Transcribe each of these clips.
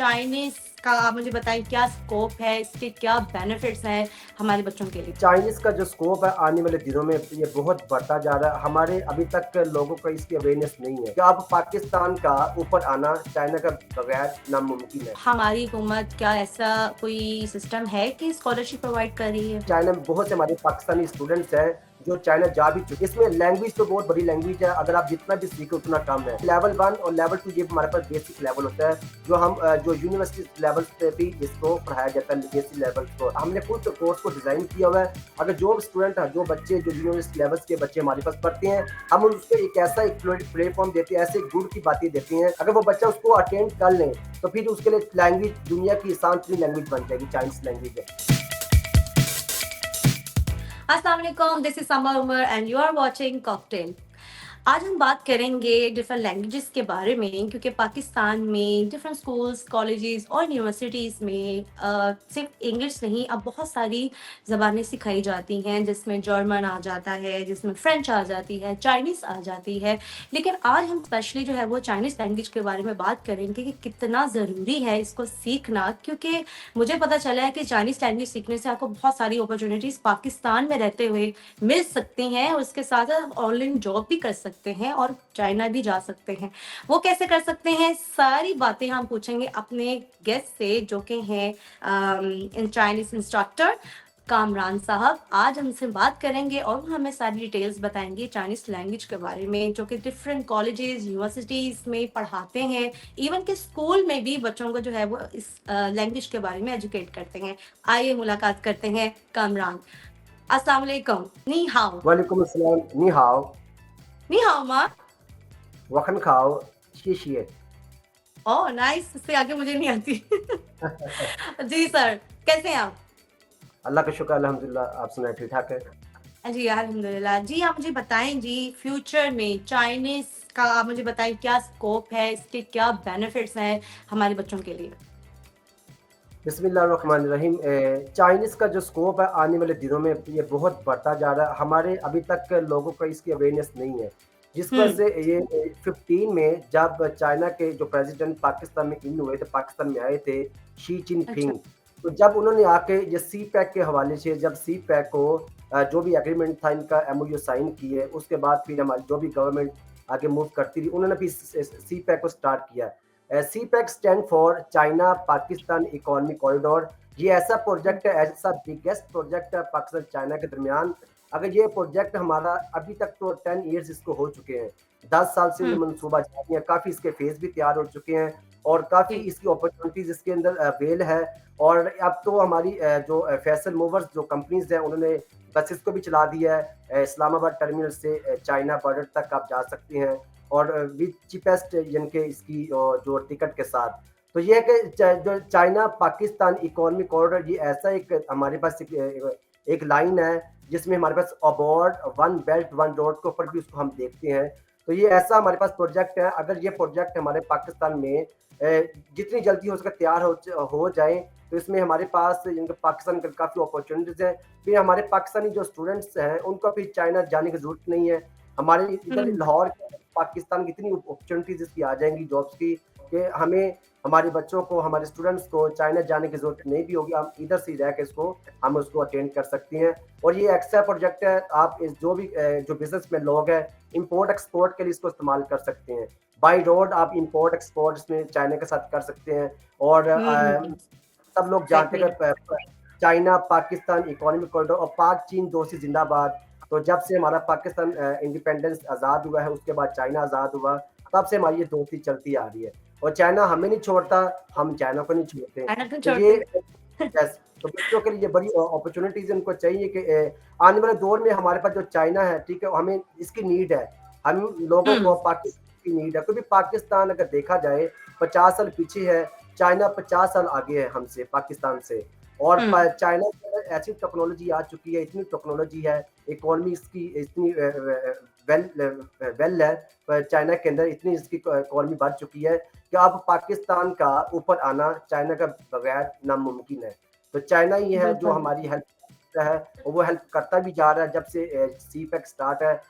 Chinese का आप मुझे बताएँ क्या स्कोप है, इसके क्या बेनिफिट्स हैं हमारे बच्चों के लिए? चाइनीज़ का जो स्कोप है आने वाले दिनों में ये बहुत बढ़ता जा रहा है। हमारे अभी तक लोगों को इसकी अवेयरनेस नहीं है कि अब पाकिस्तान का ऊपर आना चाइना के बगैर नामुमकिन है। हमारी हुकूमत क्या ऐसा कोई सिस्टम है कि स्कॉलरशिप प्रोवाइड कर रही है? चाइना में बहुत से हमारे पाकिस्तानी स्टूडेंट्स हैं जो चाइना जा भी चुके। इसमें लैंग्वेज तो बहुत बड़ी लैंग्वेज है, अगर आप जितना भी सीखे उतना कम है। लेवल 1 और लेवल 2 ये हमारे पास बेसिक लेवल होता है, जो हम जो यूनिवर्सिटी लेवल पे भी इसको पढ़ाया जाता है बेसिक लेवल को। हमने खुद कोर्स को डिज़ाइन किया हुआ है। अगर जो स्टूडेंट है, जो बच्चे जो यूनिवर्सिटी लेवल्स के बच्चे हमारे पास पढ़ते हैं, हम उसको एक ऐसा एक प्लेटफ़ॉर्म देते हैं, ऐसे गुड की बातें देते हैं, अगर वो बच्चा उसको अटेंड कर लें, तो फिर उसके लिए लैंग्वेज दुनिया की आसान तरीन लैंग्वेज बन जाएगी, चाइनीज़ लैंग्वेज है। अस्सलाम वालेकुम, this is Samar Umar and you are watching cocktail. आज हम बात करेंगे डिफरेंट लैंग्वेजेस के बारे में क्योंकि पाकिस्तान में डिफरेंट स्कूल्स, कॉलेजेस और यूनिवर्सिटीज़ में सिर्फ इंग्लिश नहीं अब बहुत सारी ज़बानें सिखाई जाती हैं जिसमें जर्मन आ जाता है, जिसमें फ्रेंच आ जाती है, चाइनीज़ आ जाती है। लेकिन आज हम स्पेशली जो है वो चाइनीज़ लैंग्वेज के बारे में बात करेंगे कि कितना ज़रूरी है इसको सीखना क्योंकि मुझे पता चला है कि चाइनीज़ लैंग्वेज सीखने से आपको बहुत सारी अपॉर्चुनिटीज़ पाकिस्तान में रहते हुए मिल सकती हैं और उसके साथ आप ऑनलाइन जॉब भी कर सकते हैं और चाइना भी जा सकते हैं। वो कैसे कर सकते हैं? सारी बातें हम पूछेंगे अपने गेस्ट से जो कि हैं इन चाइनीज़ इंस्ट्रक्टर कामरान साहब। आज हमसे बात करेंगे और वो हमें सारी डिटेल्स बताएँगे चाइनीज़ लैंग्वेज के बारे में जो कि डिफरेंट कॉलेजेस, यूनिवर्सिटीज़ में पढ़ाते हैं। इवन कि स्कूल में भी बच्चों को जो है वो इस लैंग्वेज के बारे में एजुकेट करते हैं। आइए मुलाकात करते हैं कामरान। अस्सलाम वालेकुम, नी हाओ। वालेकुम अस्सलाम, नी हाओ, 你好吗？वखन खाओ, शीशिए। ओह नाइस इससे आगे मुझे नहीं आती। जी सर, कैसे हैं आप? अल्लाह का शुक्र अल्हम्दुलिल्लाह, आप सुनाएँ ठीक-ठाक है? जी अल्हम्दुलिल्लाह। जी आप मुझे बताएँ जी फ्यूचर में चाइनीज़ का आप मुझे बताएँ क्या स्कोप है, इसके क्या बेनिफिट्स हैं हमारे बच्चों के लिए? बिस्मिल्लाहिर्रहमानिर्रहीम चाइनीज़ का जो स्कोप है आने वाले दिनों में ये बहुत बढ़ता जा रहा है। हमारे अभी तक लोगों को इसकी अवेयरनेस नहीं है। जिस वजह हुँ, से ये 15 में जब चाइना के जो प्रेज़िडेंट पाकिस्तान में इन हुए थे, पाकिस्तान में आए थे, शी अच्छा। जिनपिंग, तो जब उन्होंने आके ये सी पैक के हवाले से जब सी पैक को जो भी एग्रीमेंट था इनका एमओयू साइन किए, उसके बाद फिर हमारी जो भी गवर्नमेंट आगे मूव करती रही, उन्होंने भी सी पैक को स्टार्ट किया। CPEC stand for China Pakistan economic corridor. ये ऐसा हुँ, प्रोजेक्ट है, ऐसा बिगेस्ट प्रोजेक्ट है पाकिस्तान चाइना के दरमियान। अगर ये प्रोजेक्ट हमारा अभी तक तो 10 इयर्स इसको हो चुके हैं, 10 साल से ये हुँ, मनसूबा जारी है, काफ़ी इसके फेज़ भी तैयार हो चुके हैं और काफ़ी जी, इसकी अपॉर्चुनिटीज़ इसके अंदर अवेल है। और अब तो हमारी जो फैसल मूवर्स जो कंपनीज़ हैं उन्होंने बसेस को भी चला दिया है। इस्लामाबाद टर्मिनल से चाइना बॉर्डर तक आप जा सकते हैं और विद चीपेस्ट यानी कि इसकी जो टिकट के साथ। तो ये है कि जो चाइना पाकिस्तान इकोनॉमिक कॉरिडोर ये ऐसा एक हमारे पास एक लाइन है जिसमें हमारे पास अबॉर्ड वन बेल्ट वन रोड के ऊपर भी उसको हम देखते हैं। तो ये ऐसा हमारे पास प्रोजेक्ट है, अगर ये प्रोजेक्ट हमारे पाकिस्तान में जितनी जल्दी हो सके तैयार हो जाए, तो इसमें हमारे पास यानी कि पाकिस्तान के काफ़ी अपॉर्चुनिटीज़ हैं। फिर हमारे पाकिस्तानी जो स्टूडेंट्स हैं उनको फिर चाइना जाने की ज़रूरत नहीं है। हमारे इधर हुँ, लाहौर के अंदर पाकिस्तान की इतनी अपॉर्चुनिटीज़ इसकी आ जाएँगी जॉब्स की कि हमें हमारे बच्चों को, हमारे स्टूडेंट्स को चाइना जाने की ज़रूरत नहीं भी होगी। हम इधर से ही रह के इसको हम उसको अटेंड कर सकते हैं। और ये एक्स्ट्रा प्रोजेक्ट है, आप इस जो भी जो बिज़नेसमैन लोग हैं, इम्पोर्ट एक्सपोर्ट के लिए इसको इस्तेमाल कर सकते हैं। बाय रोड आप इम्पोर्ट एक्सपोर्ट इसमें चाइना के साथ कर सकते हैं और हुँ, सब लोग जानते एग्ज़ैक्टली। हैं कि चाइना पाकिस्तान इकोनॉमिक कॉरिडोर और पाक चीन दोस्ती जिंदाबाद। तो जब से हमारा पाकिस्तान इंडिपेंडेंस आज़ाद हुआ है, उसके बाद चाइना आज़ाद हुआ, तब से हमारी ये दोस्ती चलती आ रही है और चाइना हमें नहीं छोड़ता, हम चाइना को नहीं छोड़ते। खाना क्यों तो ये छोड़ते? यस, तो बच्चों के लिए ये बड़ी अपॉर्चुनिटीज़ इनको चाहिए कि आने वाले दौर में हमारे पास जो चाइना है, ठीक है, हमें इसकी नीड है। हम लोगों हुँ, को पाकिस्तान की नीड है क्योंकि पाकिस्तान अगर देखा जाए 50 साल पीछे है, चाइना 50 साल आगे है हमसे, पाकिस्तान से। और हुँ, प चाइना के अंदर ऐसी टेक्नोलॉजी आ चुकी है, इतनी टेक्नोलॉजी है, इकोनॉमी इसकी इतनी वेल है, चाइना के अंदर इतनी इसकी इकोनॉमी बढ़ चुकी है कि अब पाकिस्तान का ऊपर आना चाइना के बगैर नामुमकिन है। तो चाइना ही है जो बिल्कुल। हमारी हेल्प करता है और वो हेल्प करता भी जा रहा है जब से सीपैक स्टार्ट है।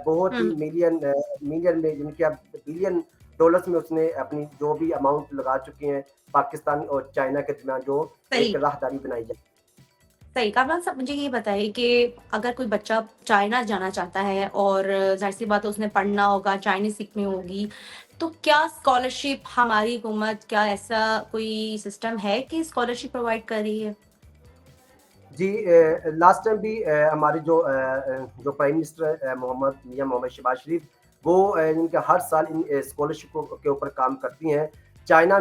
बहुत ही हुँ, मिलियन में जिनके अब बिलियन डॉलर्स में उसने अपनी जो भी अमाउंट लगा चुके हैं, पाकिस्तान और चाइना के दरमियान जो एक सही। राहदारी बनाई जाए। सही कामरान साहब, मुझे ये बताइए कि अगर कोई बच्चा चाइना जाना चाहता है और ज़ाहिर-सी बात है उसने पढ़ना होगा, चाइनीज़ सीखनी होगी, तो क्या स्कॉलरशिप हमारी हुकूमत क्या ऐसा कोई सिस्टम है कि स्कॉलरशिप प्रोवाइड कर रही है? जी लास्ट टाइम भी हमारे जो प्राइम मिनिस्टर मोहम्मद मियां मोहम्मद शहबाज शरीफ वो इनका हर साल इन स्कॉलरशिप के ऊपर काम करती हैं।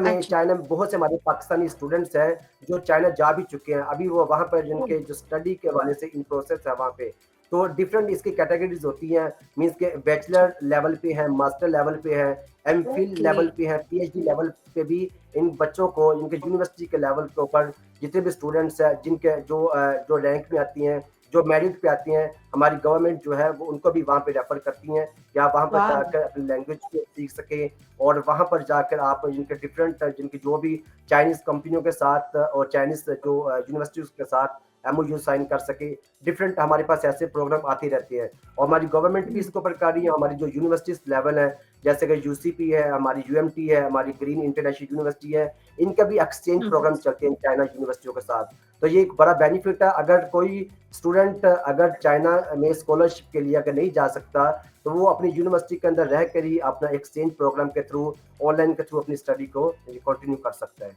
अच्छा। चाइना में बहुत से हमारे पाकिस्तानी स्टूडेंट्स हैं जो चाइना जा भी चुके हैं। अभी वो वहाँ पर ओह! जिनके जो स्टडी के हवाले से इन प्रोसेस है वहाँ पे। तो डिफरेंट इसकी कैटेगरीज होती हैं, मीन्स के अच्छा। बैचलर लेवल पे है, मास्टर लेवल पे है, एमफिल ओके। लेवल पे है, पीएचडी लेवल पे भी इन बच्चों को इनके यूनिवर्सिटी के लेवल के ऊपर जितने भी स्टूडेंट्स हैं जिनके जो रैंक में आती हैं, जो मेरिट पे आती हैं, हमारी गवर्नमेंट जो है वो उनको भी वहाँ पे रेफर करती हैं कि आप वहाँ पर वाह! जाकर अपनी लैंग्वेज को सीख सकें और वहाँ पर जाकर आप जिनके डिफरेंट जिनकी जो भी चाइनीज़ कंपनियों के साथ और चाइनीज़ जो यूनिवर्सिटीज़ के साथ एमओयू साइन कर सके। डिफरेंट हमारे पास ऐसे प्रोग्राम आते रहते हैं और हमारी गवर्नमेंट भी हुँ, इसके ऊपर कर रही है। हमारी जो यूनिवर्सिटीज़ लेवल है, जैसे कि यूसीपी है, हमारी यूएमटी है, हमारी ग्रीन इंटरनेशनल यूनिवर्सिटी है, इनका भी एक्सचेंज हुँ, प्रोग्राम चलते हैं चाइना यूनिवर्सिटियों के साथ। तो ये एक बड़ा बेनिफिट है। अगर कोई स्टूडेंट अगर चाइना में स्कॉलरशिप के लिए अगर नहीं जा सकता, तो वो अपनी यूनिवर्सिटी के अंदर रह कर ही अपना एक्सचेंज प्रोग्राम के थ्रू, ऑनलाइन के थ्रू अपनी स्टडी को कंटिन्यू कर सकता है।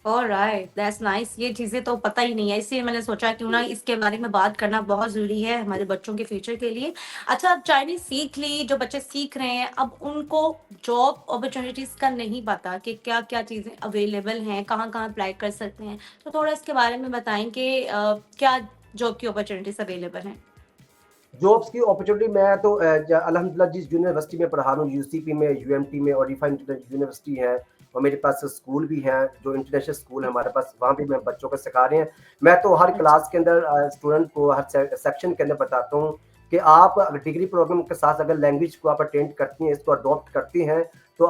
Alright, that's nice. ये चीज़ें तो पता ही नहीं है, इसलिए मैंने सोचा क्यों ना इसके बारे में बात करना बहुत ज़रूरी है हमारे बच्चों के फ्यूचर के लिए। अच्छा, अब चाइनीज़ सीख ली, जो बच्चे सीख रहे हैं, अब उनको जॉब अपॉर्च्युनिटीज़ का नहीं पता कि क्या-क्या चीज़ें अवेलेबल हैं, कहाँ-कहाँ अप्लाई कर सकते हैं। तो थोड़ा इसके बारे में बताएँ कि क्या जॉब की अपॉर्च्युनिटीज़ अवेलेबल हैं? जॉब्स की अपॉर्चुनिटी मैं तो अल्हम्दुलिल्लाह जिस यूनिवर्सिटी में पढ़ा रहा हूँ, यूसीपी में, यूएमटी में और रिफा यूनिवर्सिटी है और मेरे पास स्कूल भी हैं, जो इंटरनेशनल स्कूल है हमारे पास, वहाँ भी मैं बच्चों को सिखा रहे हैं। मैं तो हर अच्छा। क्लास के अंदर स्टूडेंट को हर सेक्शन के अंदर बताता हूँ कि आप अगर डिग्री प्रोग्राम के साथ अगर लैंग्वेज को आप अटेंड करती हैं, इसको अडॉप्ट करती हैं, तो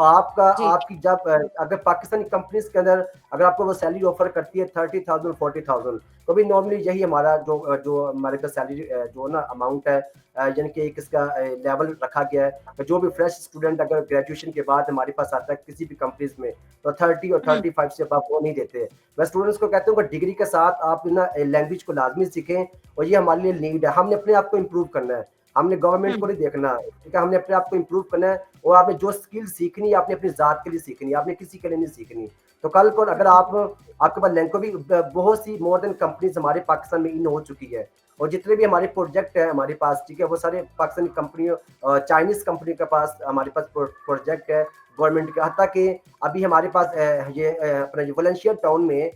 जी। आपकी जब अगर पाकिस्तानी कंपनीज के अंदर अगर आपको वो सैलरी ऑफर करती है 30,000 40,000, तो भी नॉर्मली यही हमारा जो हमारे पास सैलरी जो ना अमाउंट है, यानी कि एक इसका लेवल रखा गया है कि जो भी फ्रेश स्टूडेंट अगर ग्रेजुएशन के बाद हमारे पास आता है किसी भी कंपनीज में, तो 30 और हुँ, 35 से अब वो नहीं देते। मैं स्टूडेंट्स को कहता हूँ कि डिग्री के साथ आप ना लैंग्वेज को लाजमी सीखें और ये हमारे लिए नीड है। हमने अपने आप को इम्प्रूव करना है, हमने गवर्नमेंट हुँ, को नहीं देखना है, ठीक है? हमने अपने आप को इम्प्रूव करना है और आपने जो स्किल सीखनी है, आपने अपनी ज़ात के लिए सीखनी है, आपने किसी के लिए नहीं सीखनी। तो कल को अगर बिल्कुल। आपके पास लैंग्वेज भी बहुत सी मोर देन कंपनीज़ हमारे पाकिस्तान में इन हो चुकी है और जितने भी हमारे प्रोजेक्ट हैं हमारे पास, ठीक है? वो सारे पाकिस्तानी कंपनियों चाइनीज़ कंपनी के पास हमारे पास प्रोजेक्ट है गवर्नमेंट का। हत्ता कि अभी हमारे पास अपना ये वलेंशिया टाउन में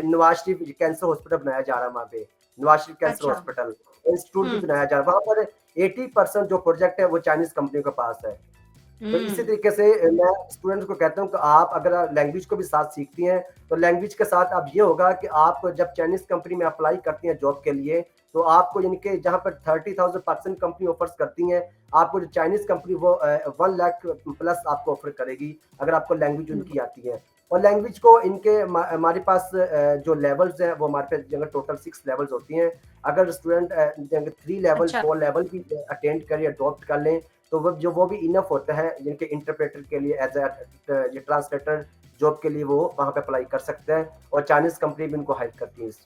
नवाज़ शरीफ कैंसर हॉस्पिटल बनाया जा रहा है वहाँ पे, नवाज़ शरीफ कैंसर अच्छा। हॉस्पिटल, इंस्टीट्यूट भी हुँ, बनाया जा रहा है। वहाँ पर 80% जो प्रोजेक्ट है वो चाइनीज़ कंपनियों के पास है। तो इसी हुँ, तरीके से मैं स्टूडेंट्स को कहता हूँ कि आप अगर लैंग्वेज को भी साथ सीखती हैं, तो लैंग्वेज के साथ अब ये होगा कि आप जब चाइनीज़ कंपनी में अप्लाई करती हैं जॉब के लिए, तो आपको यानी कि जहाँ पर 30,000 पाकिस्तान कंपनी ऑफर्स करती हैं, आपको जो चाइनीज़ कंपनी वो 1 लाख प्लस आपको ऑफर करेगी, अगर आपको लैंग्वेज हुँ, उनकी आती है। और लैंग्वेज को इनके हमारे पास जो लेवल्स हैं, वो हमारे पास जगह टोटल 6 लेवल्स होती हैं। अगर स्टूडेंट 3 लेवल, अच्छा। 4 लेवल भी अटेंड कर या अडॉप्ट कर लें, तो वो भी इनफ होता है जिनके इंटरप्रेटर के लिए एज ये ट्रांसलेटर जॉब के लिए वो वहाँ पे अप्लाई कर सकते हैं और चाइनीज़ कंपनी भी उनको हायर करती है इस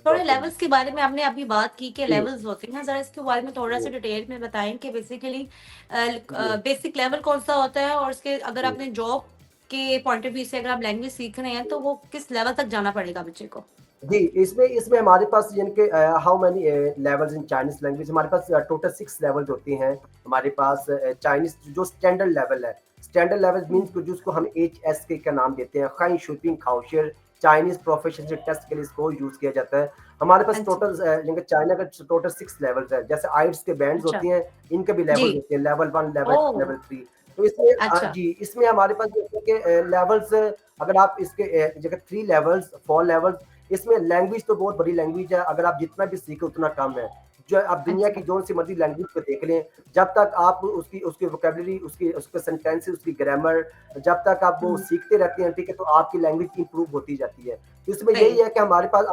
थोड़े जॉब के लिए। लेवल्स के बारे में आपने अभी बात की कि जी, लेवल्स होते हैं, ज़रा इसके बारे में थोड़ा-सा जी, डिटेल में बताएँ कि बेसिकली जी, बेसिक लेवल कौन-सा होता है और उसके अगर जी। आपने जॉब के पॉइंट ऑफ व्यू से अगर आप लैंग्वेज सीख रहे हैं, तो वो किस लेवल तक जाना पड़ेगा बच्चे को? जी, इसमें इसमें हमारे पास यानी कि how many levels in Chinese language हमारे पास टोटल 6 लेवल्स होते हैं। हमारे पास चाइनीज़ जो स्टैंडर्ड लेवल है, स्टैंडर्ड लेवल हुँ, मीन्स कि जिसको हम एचएसके का नाम देते हैं, खाई शुपिंग खाओशियर चाइनीज़ प्रोफिशिएंसी टेस्ट के लिए इसको यूज़ किया जाता है। हमारे पास अच्छा, टोटल यानी कि चाइना का टोटल 6 लेवल्स है। जैसे आइल्स के बैंड्स अच्छा। होते हैं, इनके भी जी। लेवल्स होते हैं, लेवल 1, लेवल 2, ओह! लेवल 3। तो इसमें अच्छा, जी, इसमें हमारे पास जैसे कि लेवल्स अगर आप इसके जगह 3 लेवल्स, 4 लेवल्स इसमें लैंग्वेज तो बहुत बड़ी लैंग्वेज है, अगर आप जितना भी सीखे उतना कम है। जो आप दुनिया की अच्छा। जो सी मर्ज़ी लैंग्वेज को देख लें, जब तक आप उसकी उसकी वोकैब्युलरी, उसके सेंटेंसेस, उसकी ग्रामर, जब तक आप वो हुँ, सीखते रहते हैं, ठीक है, तो आपकी लैंग्वेज इंप्रूव होती जाती है। तो इसमें यही सही। है कि हमारे पास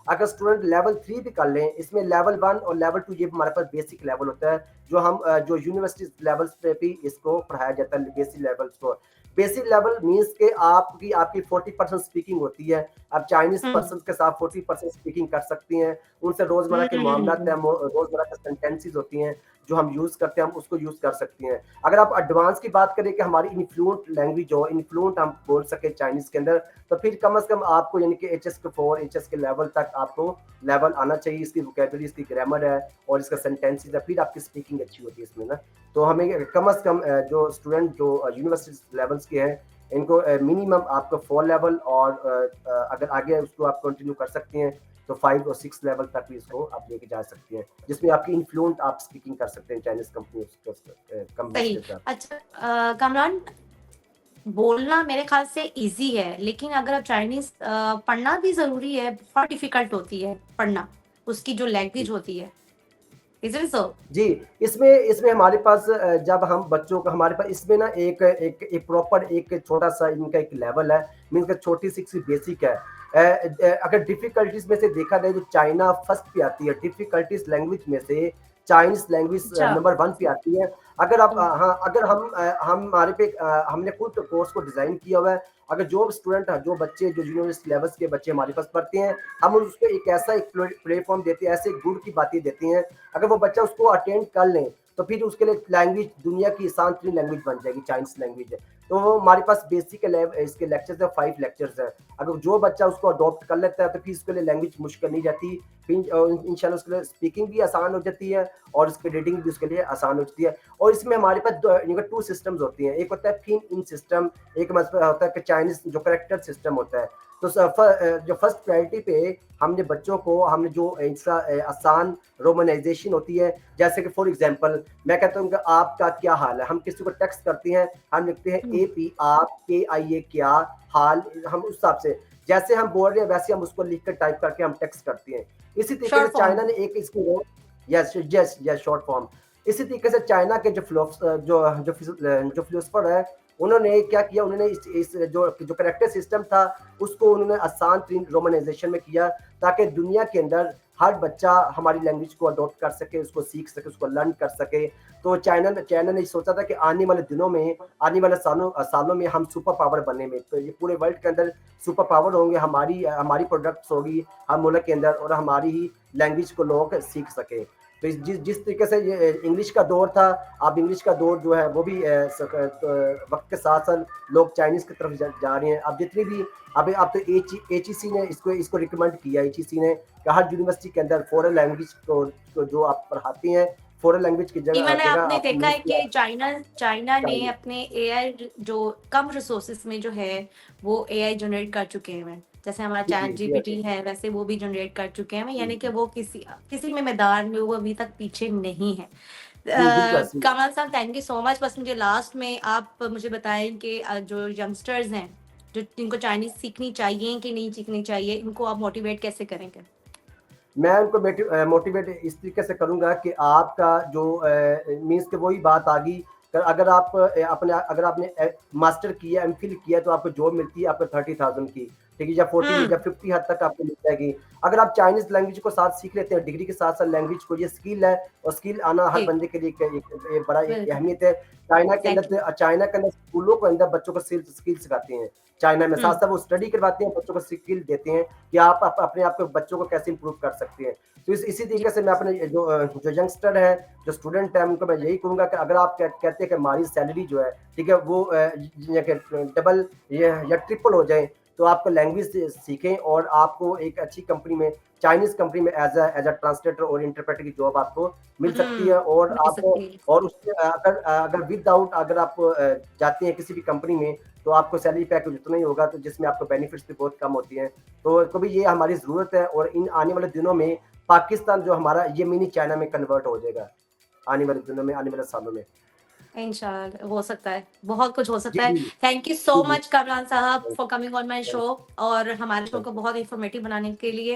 अगर स्टूडेंट लेवल 3 भी कर लें, इसमें लेवल 1 और लेवल 2 ये हमारे पास बेसिक लेवल होता है, जो यूनिवर्सिटी लेवल्स पे भी इसको पढ़ाया जाता है, बेसिक लेवल्स को। बेसिक लेवल मीन्स के आपकी 40% स्पीकिंग होती है। आप चाइनीज़ हुँ, पर्सन्स के साथ 40% स्पीकिंग कर सकती हैं। उनसे रोज़मर्रा के मामलात हैं, हुँ, रोज़मर्रा के सेंटेंसेस होती हैं, जो हम यूज़ करते हैं, हम उसको यूज़ कर सकती हैं। अगर आप एडवांस की बात करें कि हमारी इन्फ्लुएंट लैंग्वेज हो, इन्फ्लुएंट हम बोल सकें चाइनीज़ के अंदर, तो फिर कम से कम आपको यानी कि HSK4, एचएस के लेवल तक आपको लेवल आना चाहिए। इसकी वोकैब्युलरी, इसकी ग्रामर है और इसका सेंटेंसेस है, फिर आपकी स्पीकिंग अच्छी होती है इसमें ना। तो हमें कम से कम जो स्टूडेंट जो यूनिवर्सिटी लेवल्स के हैं, इनको मिनिमम आपको 4 लेवल और अगर आगे उसको आप कंटिन्यू कर सकती हैं, तो 5 और 6 लेवल तक भी इसको आप लेके जा सकती हैं, जिसमें आपकी इन्फ्लुएंट आप स्पीकिंग कर सकते हैं चाइनीज़ कंपनीज़ सही। के साथ। अच्छा कामरान, बोलना मेरे ख़्याल से ईज़ी है, लेकिन अगर आप चाइनीज़ पढ़ना भी ज़रूरी है, बहुत डिफ़िकल्ट होती है पढ़ना, उसकी जो जी। लैंग्वेज होती है। Is it so? जी, इसमें इसमें हमारे पास जब हम बच्चों को हमारे पास इसमें ना एक प्रॉपर एक छोटा-सा इनका एक लेवल है, मीन्स का छोटी-सी सी बेसिक है। अगर डिफ़िकल्टीज़ में से देखा जाए, तो चाइना फर्स्ट पे आती है, डिफ़िकल्टीज़ लैंग्वेज में से चाइनीज़ लैंग्वेज अच्छा। नंबर 1 पे आती है। अगर आप हुँ, हाँ, अगर हम हमारे पे हमने खुद कोर्स को डिज़ाइन किया हुआ है। अगर जो स्टूडेंट जो बच्चे जो यूनिवर्सिटी लेवल्स के बच्चे हमारे पास पढ़ते हैं, हम उसको एक ऐसा एक प्लेटफ़ॉर्म देते हैं, ऐसे गुण की बातें देते हैं, अगर वो बच्चा उसको अटेंड कर लें, तो फिर उसके लिए लैंग्वेज दुनिया की आसान तरीन लैंग्वेज बन जाएगी, चाइनीज़ लैंग्वेज है। तो वो हमारे पास बेसिक इसके लेक्चर्स है, 5 लेक्चर्स हैं। अगर जो बच्चा उसको अडॉप्ट कर लेता है, तो फिर उसके लिए लैंग्वेज मुश्किल नहीं जाती। फिर इंशाल्लाह उसके लिए स्पीकिंग भी आसान हो जाती है और उसकी रीडिंग भी उसके लिए आसान हो जाती है। और इसमें हमारे पास 2 सिस्टम्स होती हैं। एक होता है पिन इन सिस्टम, एक मतलब होता है कि चाइनीज़ जो करैक्टर सिस्टम होता है। तो जो फर्स्ट प्रायोरिटी पे हमने बच्चों को हमने जो इसका आसान रोमनाइज़ेशन होती है, जैसे कि फॉर एग्ज़ाम्पल मैं कहता हूँ कि आपका क्या हाल है? हम किसी को टेक्स्ट करते हैं, हम लिखते हैं हुँ, एपी आप, केआईए क्या, हाल, हम उस हिसाब से जैसे हम बोल रहे हैं वैसे हम उसको लिख कर टाइप करके हम टेक्स्ट करते हैं। इसी तरीके से शॉर्ट फॉर्म। चाइना ने एक इसकी वो यस शॉर्ट फॉर्म। इसी तरीके से चाइना के जो फिलोसोफर है, उन्होंने क्या किया, उन्होंने इस जो करैक्टर सिस्टम था, उसको उन्होंने आसान तरीन रोमनाइज़ेशन में किया, ताकि दुनिया के अंदर हर बच्चा हमारी लैंग्वेज को अडॉप्ट कर सके, उसको सीख सके, उसको लर्न कर सके। तो चाइना ने सोचा था कि आने वाले दिनों में, आने वाले सालों में हम सुपर पावर बनने में, तो ये पूरे वर्ल्ड के अंदर सुपर पावर होंगे, हमारी प्रोडक्ट्स होगी हर मुल्क के अंदर और हमारी ही लैंग्वेज को लोग सीख सकें। तो जिस जिस तरीके से ये इंग्लिश का दौर था, अब इंग्लिश का दौर जो है वो भी वक्त के साथ साथ लोग चाइनीज़ की तरफ जा रहे हैं। अब जितनी भी अभी अब तो एचईसी ने इसको रिकमेंड किया, एचईसी ने कि हर यूनिवर्सिटी के अंदर फॉरेन लैंग्वेज को जो आप पढ़ाते हैं, फॉरेन लैंग्वेज की जगह इवन जगह आपने आप देखा है मोस्टली कि आप चाइना चाइना ने चाइनीज़। अपने एआई जो कम रिसोर्सेज में जो है वो एआई जनरेट कर चुके हैं। जैसे हमारा जी, चैट जी, जी, जीपीटी है वैसे वो भी जनरेट कर चुके हैं, जी, यानी कि जी। वो किसी किसी में मैदान में वो अभी तक पीछे नहीं है। जी, बिल्कुल सही। कमल साहब, थैंक यू सो मच। बस मुझे लास्ट में आप मुझे बताएं कि जो यंगस्टर्स हैं जो जिनको चाइनीज सीखनी चाहिए कि नहीं सीखनी चाहिए, इनको आप मोटिवेट कैसे करेंगे? मैं उनको मोटिवेट इस तरीके से करूँगा कि आपका जो मीन्स कि वही बात आ गई, अगर आपने मास्टर किया, एमफिल किया, तो आपको जॉब मिलती है आपको 30,000 की, ठीक है? या 40 हम्म। या 50 हद तक आपको मिल जाएगी। अगर आप चाइनीज़ लैंग्वेज को साथ सीख लेते हैं, डिग्री के साथ-साथ लैंग्वेज को, ये स्किल है और स्किल आना हर जी। बंदे के लिए एक बड़ा एक बिल्कुल। अहमियत है। एग्जैक्टली। चाइना के अंदर स्कूलों के अंदर बच्चों को स्किल सिखाते हैं। चाइना में हम्म। साथ-साथ वो स्टडी करवाते हैं, बच्चों को स्किल देते हैं कि आप अपने आप को बच्चों को कैसे इम्प्रूव कर सकते हैं। तो इसी जी। तरीके से मैं अपने जो यंगस्टर है, जो स्टूडेंट है, उनको मैं यही कहूँगा कि अगर आप कहते हैं कि हमारी सैलरी जो है, ठीक है, वो डबल या ट्रिपल हो जाए, तो आपको लैंग्वेज सीखें और आपको एक अच्छी कंपनी में, चाइनीज़ कंपनी में एज़ अ ट्रांसलेटर और इंटरप्रेटर की जॉब आपको मिल सकती है। और मिल आप सकती है। और उसमें अगर विदाउट अगर आप जाते हैं किसी भी कंपनी में, तो आपको सैलरी पैकेज उतना ही होगा, तो जिसमें आपको बेनिफिट्स भी बहुत कम होती हैं। तो कभी ये हमारी ज़रूरत है और इन आने वाले दिनों में पाकिस्तान जो हमारा ये मिनी चाइना में कन्वर्ट हो जाएगा, आने वाले दिनों में, आने वाले सालों में। इंशाल्लाह हो सकता है, बहुत कुछ हो जी, सकता है। जी। थैंक यू सो जी, जी। मच कामरान साहब thank for coming on my show thank और हमारे शो थैंक को बहुत इन्फॉर्मेटिव बनाने के लिए।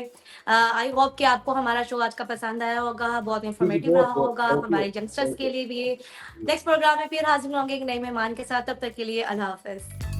आई होप कि आपको हमारा शो आज का पसंद आया होगा, बहुत जी, जी, इन्फॉर्मेटिव रहा बहुत, बहुत। होगा थैंक यू, हमारे यंगस्टर्स थैंक के यू। लिए भी। जी। नेक्स्ट प्रोग्राम में फिर हाज़िर होंगे एक नए मेहमान के साथ, तब तक के लिए अल्लाह हाफ़िज़।